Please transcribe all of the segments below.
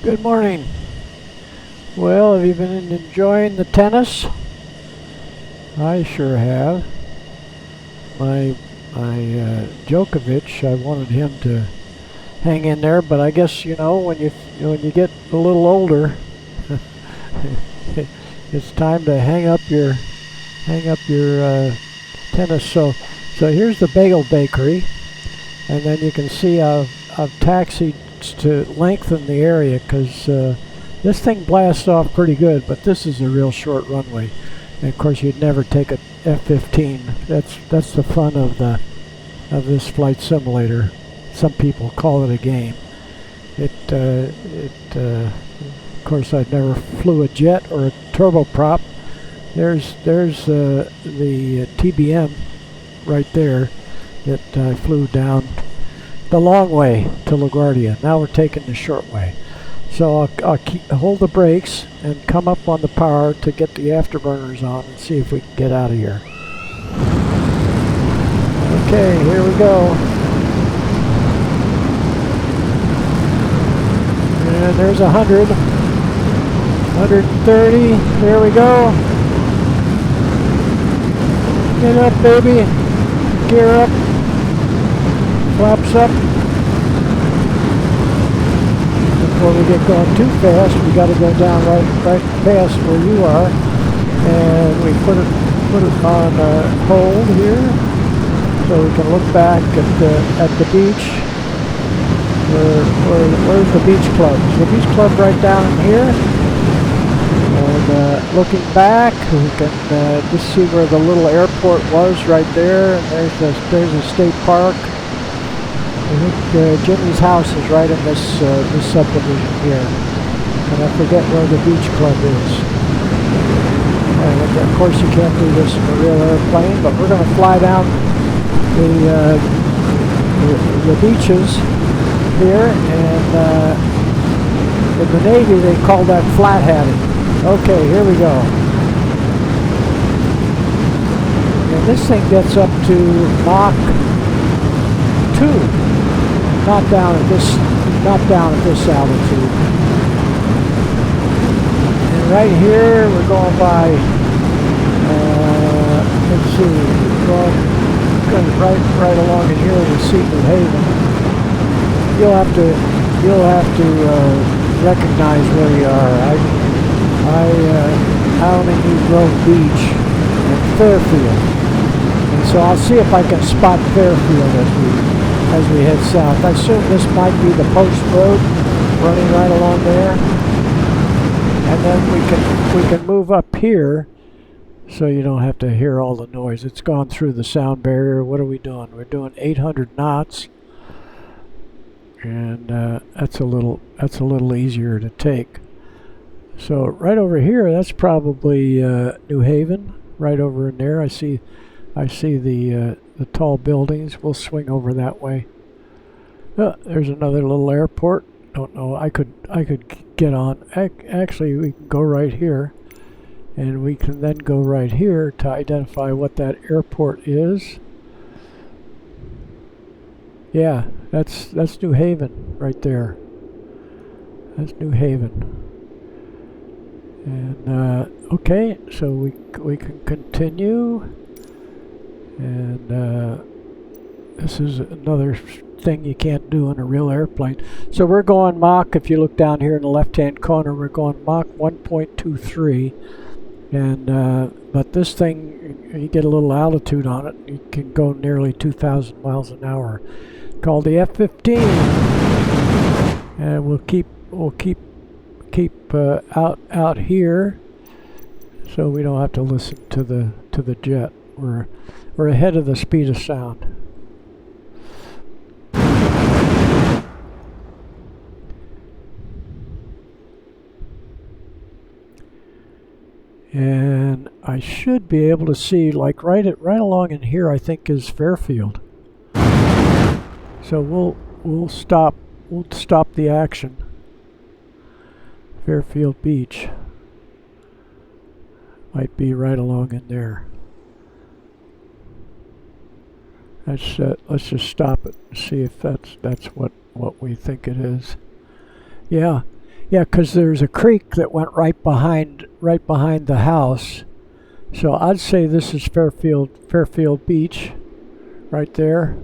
Good morning. Well, have you been enjoying the tennis? I sure have. My Djokovic, I wanted him to hang in there, but I guess when you get a little older, it's time to hang up your tennis. So here's the Bagel Bakery, and then you can see I've taxied to lengthen the area because this thing blasts off pretty good, but this is a real short runway. And of course, you'd never take a F-15. That's the fun of this flight simulator. Some people call it a game. Of course, I've never flew a jet or a turboprop. There's the TBM right there that I flew down the long way to LaGuardia. Now we're taking the short way. So I'll hold the brakes and come up on the power to get the afterburners on and see if we can get out of here. Okay, here we go. And there's 100, 130, there we go. Get up, baby. Gear up. Flaps up. Before we get going too fast, we got to go down right past where you are, and we put it on hold here, so we can look back at the beach. Where's the beach club? Is the beach club right down in here? And looking back, we can just see where the little airport was right there, and there's a state park. I think Jimmy's house is right in this subdivision here, and I forget where the beach club is. And of course, you can't do this in a real airplane, but we're going to fly down the beaches here, and in the Navy they call that flat hatting. Okay, here we go. And this thing gets up to Mach 2. Not down at this altitude. And right here we're going by. Let's see, going right along in here to see New Haven. You'll have to recognize where you are. I only knew Grove Beach and Fairfield, and so I'll see if I can spot Fairfield as we head south. I assume this might be the post road running right along there, and then we can move up here so you don't have to hear all the noise. It's gone through the sound barrier. What are we doing? We're doing 800 knots, and that's a little easier to take. So right over here, that's probably New Haven. Right over in there, I see the tall buildings. We'll swing over that way. There's another little airport. Don't know. I could get on. Actually, we can go right here, and we can then go right here to identify what that airport is. Yeah, that's New Haven right there. That's New Haven. And okay, so we can continue. And this is another thing you can't do in a real airplane. So we're going Mach, if you look down here in the left-hand corner, we're going Mach 1.23. And but this thing, you get a little altitude on it, you can go nearly 2,000 miles an hour. Called the F-15. And we'll keep out here, so we don't have to listen to the jet. We're ahead of the speed of sound. And I should be able to see, like right along in here, I think is Fairfield. So we'll stop the action. Fairfield Beach might be right along in there. Let's just stop it and see if that's what we think it is. Yeah, Yeah, because there's a creek that went right behind the house. So I'd say this is Fairfield Beach, right there.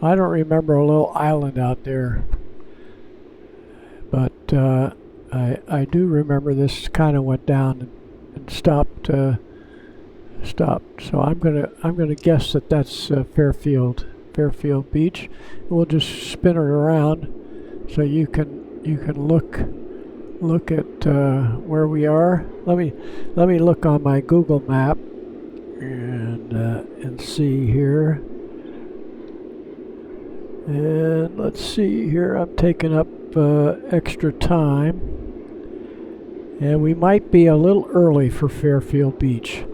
I don't remember a little island out there, but I do remember this kind of went down and stopped. So I'm gonna guess that that's Fairfield Beach. We'll just spin it around so you can look at where we are. Let me look on my Google map and see here. And let's see here. I'm taking up extra time, and we might be a little early for Fairfield Beach.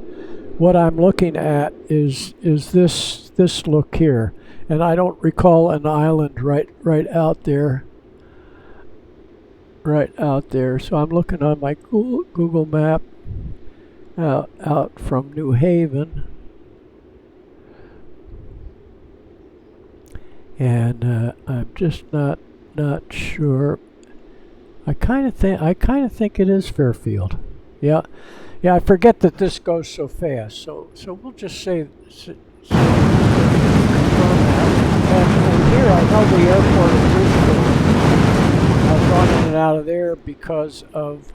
What I'm looking at is this look here, and I don't recall an island right out there. So I'm looking on my Google map out from New Haven, and I'm just not sure. I kind of think it is Fairfield. Yeah, I forget that this goes so fast. So we'll just say. And here I know the airport is Bridgeport. I've gone in and out of there because of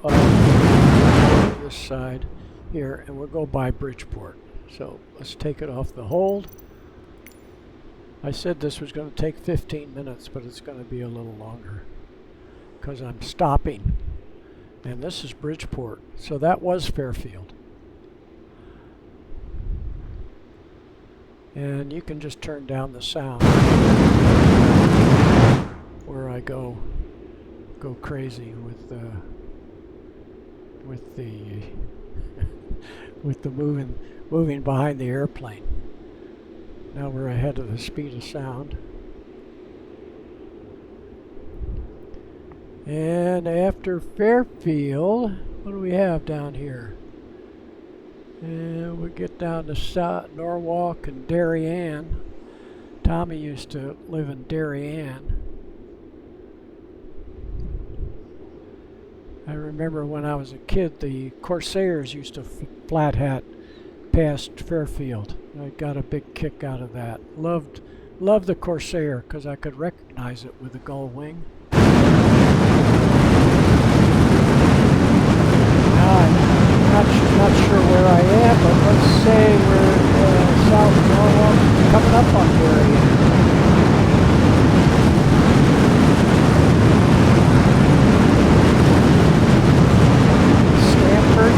this side here, and we'll go by Bridgeport. So let's take it off the hold. I said this was going to take 15 minutes, but it's going to be a little longer because I'm stopping. And this is Bridgeport, so that was Fairfield. And you can just turn down the sound where I go crazy with the moving behind the airplane. Now we're ahead of the speed of sound. And after Fairfield, what do we have down here? And we get down to South Norwalk and Darien. Tommy used to live in Darien. I remember when I was a kid, the Corsairs used to flat hat past Fairfield. I got a big kick out of that. Loved the Corsair because I could recognize it with the gull wing. I'm not sure where I am, but let's say we're South Norwalk, coming up on Guardia. Stanford.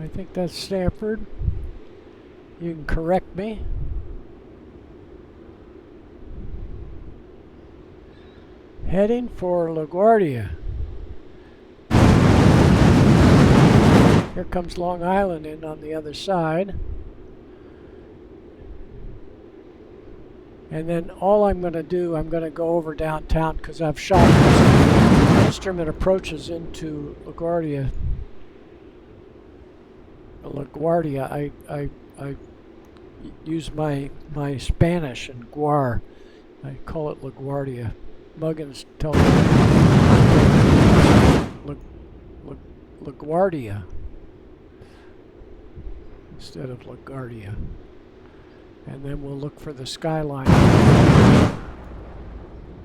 I think that's Stanford. You can correct me. Heading for LaGuardia. Here comes Long Island in on the other side. And then all I'm going to do, I'm going to go over downtown because I've shot instrument approaches into LaGuardia. I use my Spanish and Guar. I call it LaGuardia. Muggins tells me LaGuardia instead of LaGuardia. And then we'll look for the skyline.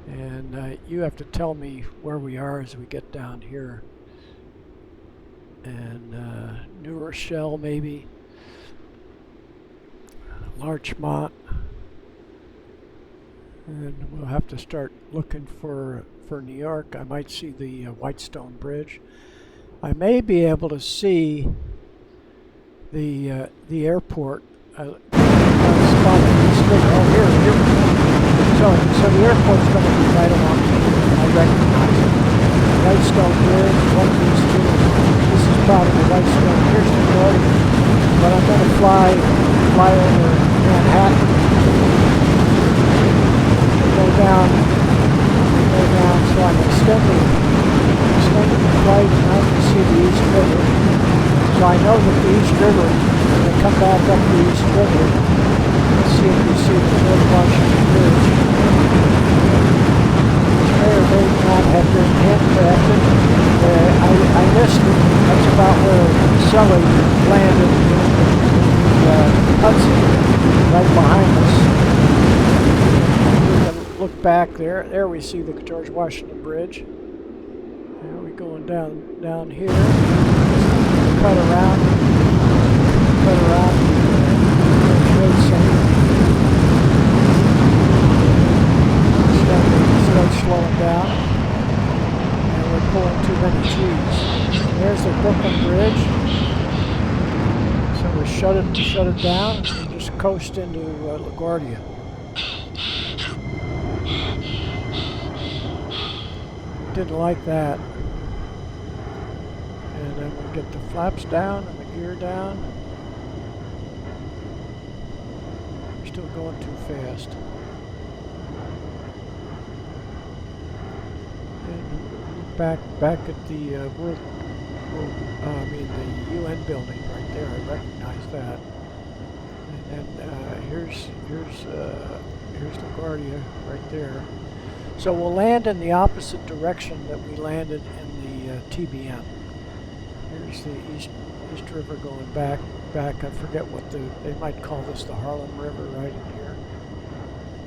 And you have to tell me where we are as we get down here. And New Rochelle maybe. Larchmont. And we'll have to start looking for New York. I might see the Whitestone Bridge. I may be able to see the airport. Spotted this thing. Oh, here. So the airport's going to be right along here. I recognize it. Whitestone Bridge, one of these two. This is probably Whitestone. Here's the Guardia. But I'm going to fly over Manhattan. Go down, so I'm extending the flight, and I can see the East River. So I know that the East River, when they come back up the East River, let's see if you see the George Washington Bridge. May or may not have been handcrafted. I missed it. That's about where Sully landed in the Hudson, right behind us. We can look back there. There we see the George Washington Bridge. There we going down here. Cut around the Trade Center. Start slowing down, and we're pulling too many trees. There's the Brooklyn Bridge. So we shut it down, and just coast into LaGuardia. Didn't like that. And then we'll get the flaps down and the gear down. We're still going too fast. And back at the the UN building right there. I recognize that. And then here's LaGuardia right there. So we'll land in the opposite direction that we landed in the TBM. Here's the East River going back. I forget what they might call this, the Harlem River right in here.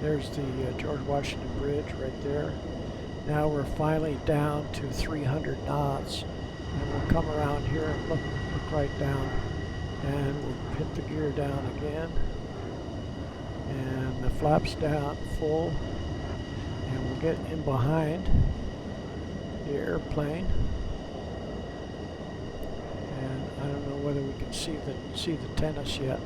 There's the George Washington Bridge right there. Now we're finally down to 300 knots, and we'll come around here and look right down, and we'll hit the gear down again, and the flaps down full, and we'll get in behind the airplane. And I don't know whether we can see the tennis yet.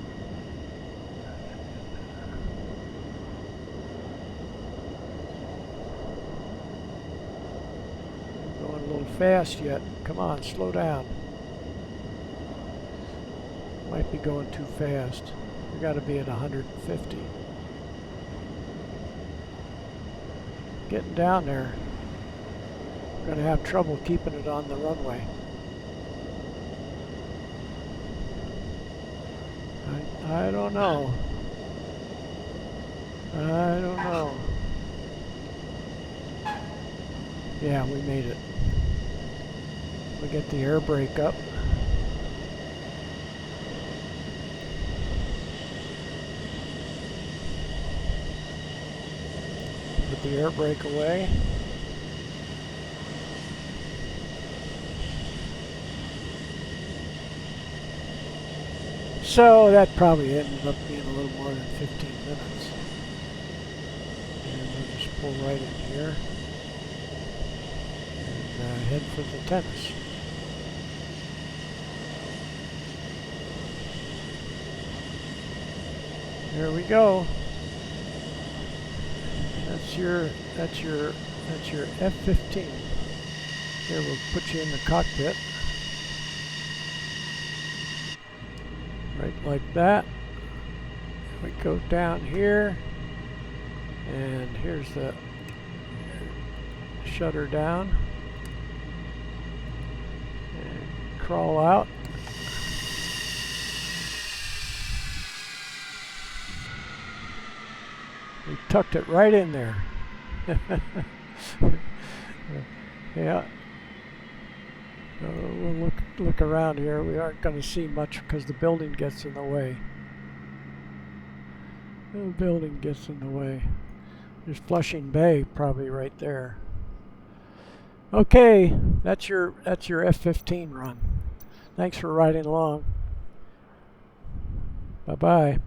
We're going a little fast yet. Come on, slow down. Might be going too fast. We got to be at 150. Getting down there. We're going to have trouble keeping it on the runway. I don't know. Yeah, we made it. We get the air brake up. Put the air brake away. So that probably ended up being a little more than 15 minutes. And we'll just pull right in here and head for the tennis. There we go. That's your F-15. Here, we'll put you in the cockpit. Right like that. We go down here, and here's the shutter down, and crawl out. We tucked it right in there. Yeah. We'll look around here. We aren't going to see much because the building gets in the way. The building gets in the way. There's Flushing Bay probably right there. Okay, that's your F-15 run. Thanks for riding along. Bye-bye.